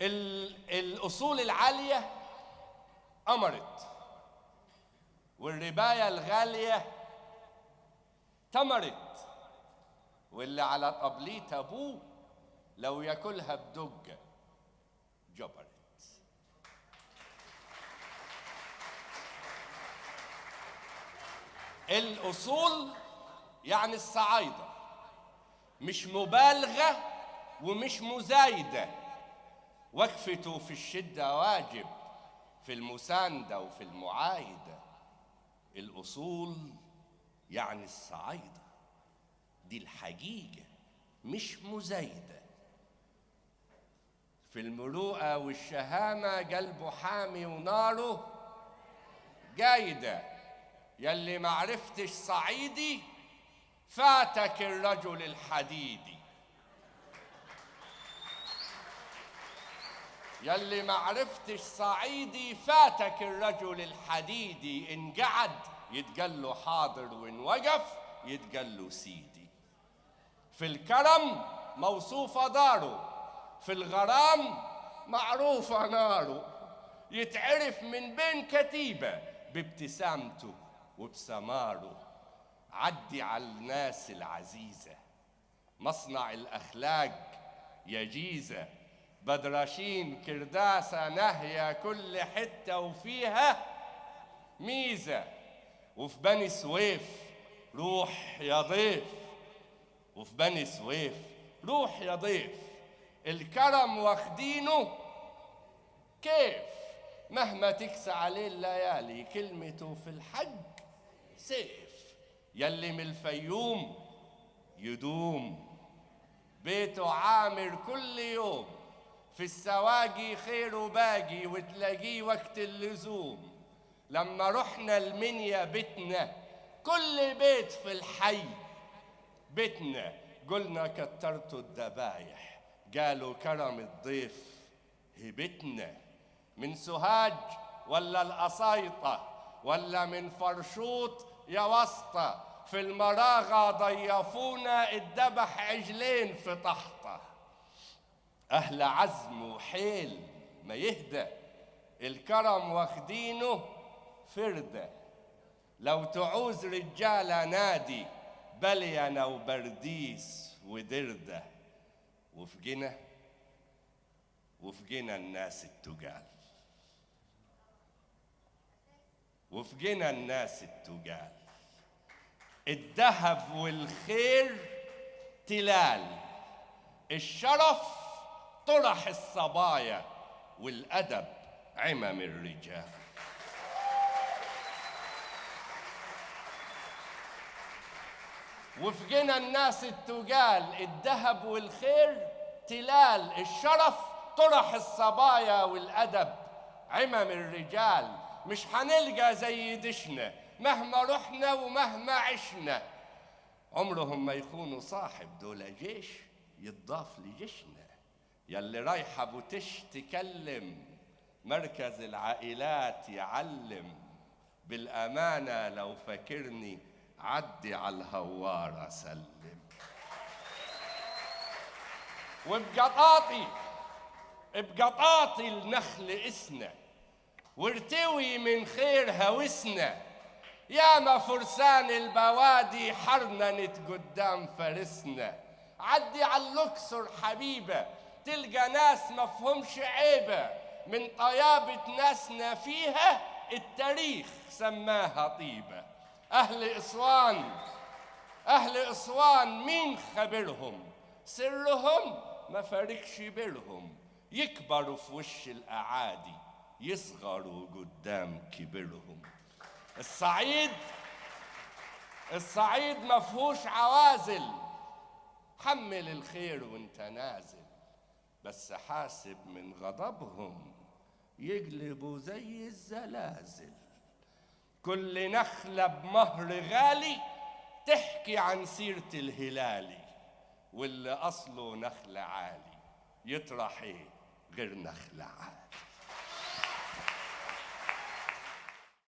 الأصول العالية أمرت، والرباية الغالية تمرت، واللي على طبلية أبوه لو ياكلها بدجة جبرت. الأصول يعني الصعايدة، مش مبالغة ومش مزايدة. وقفته في الشدة واجب، في المساندة وفي المعايدة. الأصول يعني الصعايدة، دي الحقيقة مش مزايدة. في المروءة والشهامة قلبه حامي وناره جايدة. يلي معرفتش صعيدي فاتك الرجل الحديدي. يلي معرفتش صعيدي فاتك الرجل الحديدي. إن قعد يتقال له حاضر، وإن وقف يتقال له سيدي. في الكرم موصوفة داره، في الغرام معروفة ناره. يتعرف من بين كتيبة بابتسامته وبسماره. عدي على الناس العزيزة، مصنع الأخلاق يا جيزة. بدرشين كرداسة نهية كل حتة وفيها ميزة. وفي بني سويف روح يا ضيف، وفي بني سويف روح يا ضيف. الكرم واخدينه كيف، مهما تكسى عليه الليالي كلمته في الحق سيف. يلي من الفيوم يدوم، بيته عامر كل يوم. في السواقي خيره باقي وتلاقيه وقت اللزوم. لما رحنا المنيا بيتنا، كل بيت في الحي بيتنا. قلنا كترتوا الذبايح، قالوا كرم الضيف هبتنا. من سوهاج ولا القصايطة ولا من فرشوط يا وسطة، في المراغة ضيفونا اتذبح عجلين في طحطة. أهل عزم وحيل ما يهدى، الكرم واخدينه فردة. لو تعوز رجالة نادي بليانة وبرديس ودردة. وفي جنا الناس التجال، وفي جنا الناس التجال. الذهب والخير تلال، الشرف طرح الصبايا، والأدب عمم الرجال. وفي جنا الناس التجال، الذهب والخير تلال، الشرف طرح الصبايا، والأدب عمم الرجال. مش هنلقى زي دشنا مهما رحنا ومهما عشنا. عمرهم ما يخونوا صاحب، دول جيش يتضاف لجيشنا. يلي رايحة بوتش تكلم، مركز العائلات يعلم. بالأمانة لو فاكرني عدي على الهوارة سلم. بقطاطي النخل اسنا، وارتوي من خير هوسنا. ياما فرسان البوادي حرننت قدام فرسنا. عدي على الأقصر حبيبة، تلقى ناس مفهومش عيبة. من طيابة ناسنا فيها التاريخ سماها طيبة. أهل أسوان مين خبرهم، سرهم ما فارقش بيرهم. يكبروا في وش الأعادي، يصغروا قدام كبرهم. الصعيد مفهوش عوازل، حمل الخير وانت نازل. بس حاسب من غضبهم، يقلبوا زي الزلازل. كل نخلة بمهر غالي تحكي عن سيرة الهلالي. واللي أصله نخل عالي يطرح ايه غير نخل عالي.